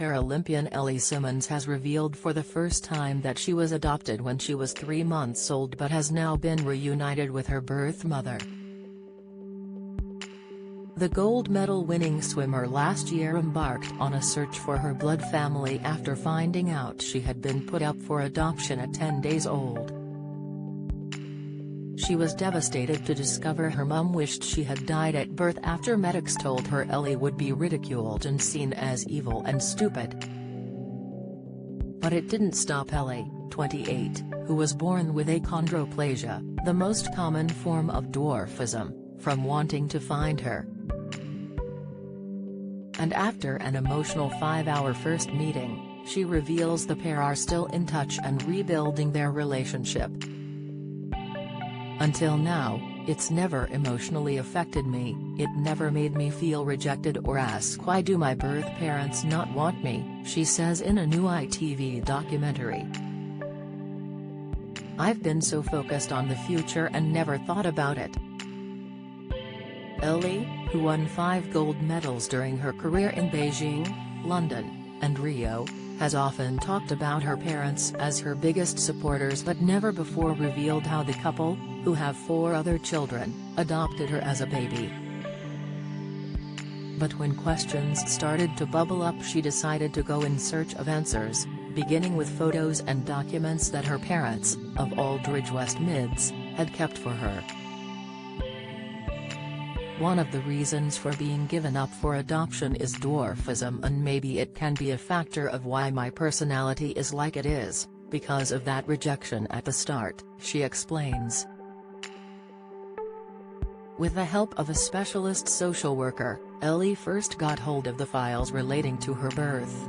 Paralympian Ellie Simmonds has revealed for the first time that she was adopted when she was 3 months old but has now been reunited with her birth mother. The gold medal-winning swimmer last year embarked on a search for her blood family after finding out she had been put up for adoption at 10 days old. She was devastated to discover her mum wished she had died at birth after medics told her Ellie would be ridiculed and seen as evil and stupid. But it didn't stop Ellie, 28, who was born with achondroplasia, the most common form of dwarfism, from wanting to find her. And after an emotional 5-hour first meeting, she reveals the pair are still in touch and rebuilding their relationship. Until now, it's never emotionally affected me, it never made me feel rejected or ask why do my birth parents not want me, she says in a new ITV documentary. I've been so focused on the future and never thought about it. Ellie, who won 5 gold medals during her career in Beijing, London, and Rio, has often talked about her parents as her biggest supporters but never before revealed how the couple, who have 4 other children, adopted her as a baby. But when questions started to bubble up, she decided to go in search of answers, beginning with photos and documents that her parents, of Aldridge West Mids, had kept for her. One of the reasons for being given up for adoption is dwarfism, and maybe it can be a factor of why my personality is like it is, because of that rejection at the start, she explains. With the help of a specialist social worker, Ellie first got hold of the files relating to her birth.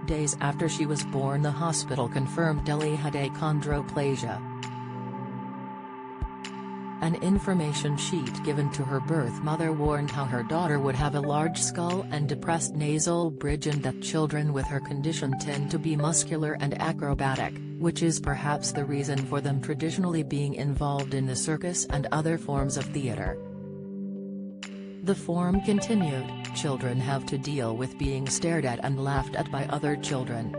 Days after she was born, the hospital confirmed Ellie had achondroplasia. An information sheet given to her birth mother warned how her daughter would have a large skull and depressed nasal bridge, and that children with her condition tend to be muscular and acrobatic, which is perhaps the reason for them traditionally being involved in the circus and other forms of theater. The form continued, children have to deal with being stared at and laughed at by other children.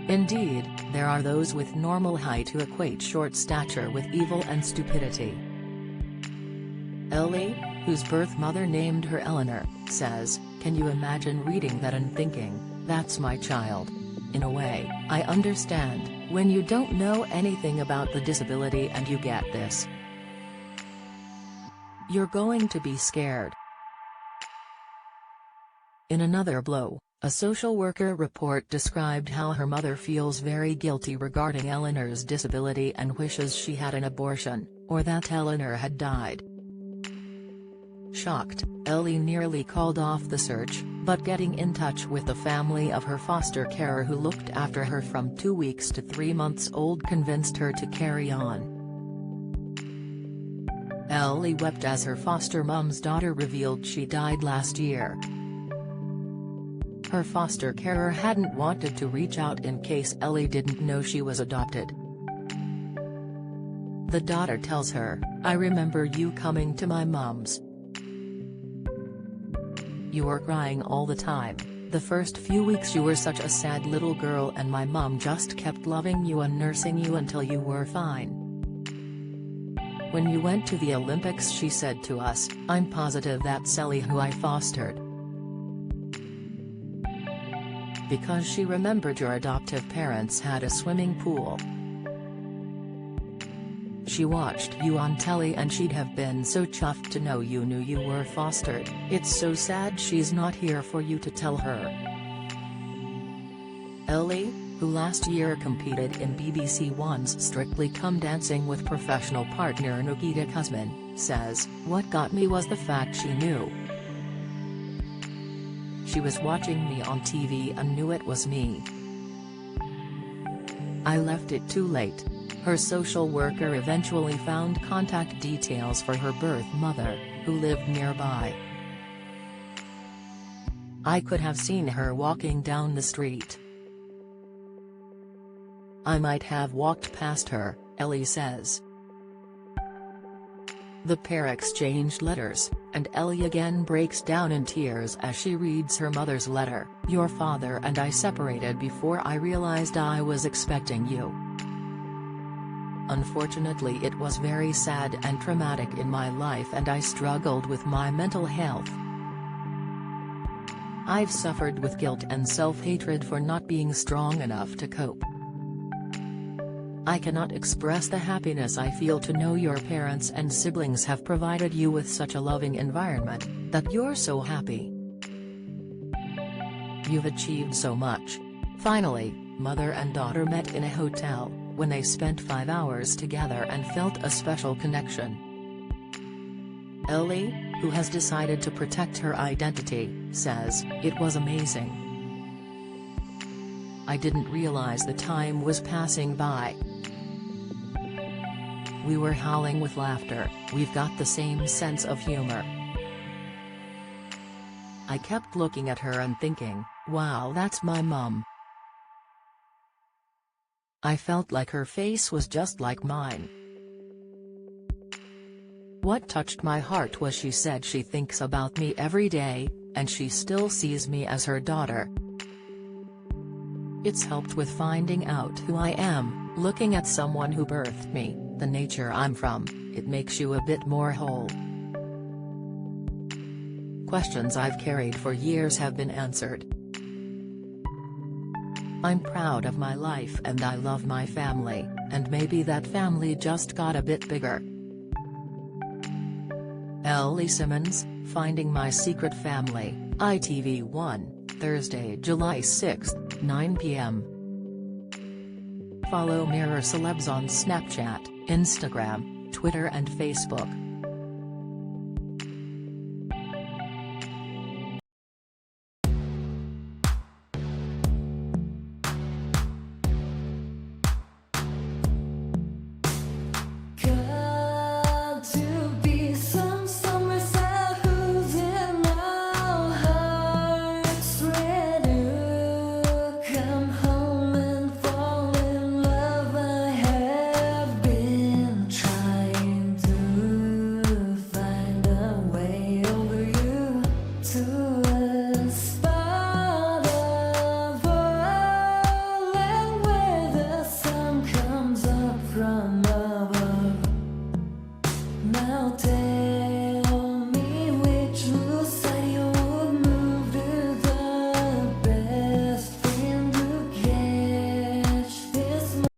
Indeed, there are those with normal height who equate short stature with evil and stupidity. Ellie, whose birth mother named her Eleanor, says, "Can you imagine reading that and thinking, that's my child? In a way, I understand, when you don't know anything about the disability and you get this. You're going to be scared." In another blow, a social worker report described how her mother feels very guilty regarding Eleanor's disability and wishes she had an abortion, or that Eleanor had died. Shocked, Ellie nearly called off the search, but getting in touch with the family of her foster carer who looked after her from 2 weeks to 3 months old convinced her to carry on. Ellie wept as her foster mom's daughter revealed she died last year. Her foster carer hadn't wanted to reach out in case Ellie didn't know she was adopted. The daughter tells her, "I remember you coming to my mom's. You were crying all the time. The first few weeks you were such a sad little girl, and my mom just kept loving you and nursing you until you were fine. When you went to the Olympics, she said to us, 'I'm positive that's Ellie who I fostered.'" Because she remembered your adoptive parents had a swimming pool. She watched you on telly and she'd have been so chuffed to know you knew you were fostered. It's so sad she's not here for you to tell her. Ellie, who last year competed in BBC One's Strictly Come Dancing with professional partner Nikita Kuzmin, says, "What got me was the fact she knew. She was watching me on TV and knew it was me. I left it too late." Her social worker eventually found contact details for her birth mother, who lived nearby. "I could have seen her walking down the street. I might have walked past her," Ellie says. The pair exchanged letters, and Ellie again breaks down in tears as she reads her mother's letter. "Your father and I separated before I realized I was expecting you. Unfortunately, it was very sad and traumatic in my life, and I struggled with my mental health. I've suffered with guilt and self-hatred for not being strong enough to cope. I cannot express the happiness I feel to know your parents and siblings have provided you with such a loving environment, that you're so happy. You've achieved so much." Finally, mother and daughter met in a hotel, when they spent 5 hours together and felt a special connection. Ellie, who has decided to protect her identity, says, "It was amazing. I didn't realize the time was passing by. We were howling with laughter, we've got the same sense of humor. I kept looking at her and thinking, wow, that's my mum. I felt like her face was just like mine. What touched my heart was she said she thinks about me every day, and she still sees me as her daughter. It's helped with finding out who I am, looking at someone who birthed me, the nature I'm from. It makes you a bit more whole. Questions I've carried for years have been answered. I'm proud of my life and I love my family, and maybe that family just got a bit bigger." Ellie Simmonds, Finding My Secret Family, ITV1, Thursday, July 6, 9 p.m. Follow Mirror Celebs on Snapchat, Instagram, Twitter and Facebook.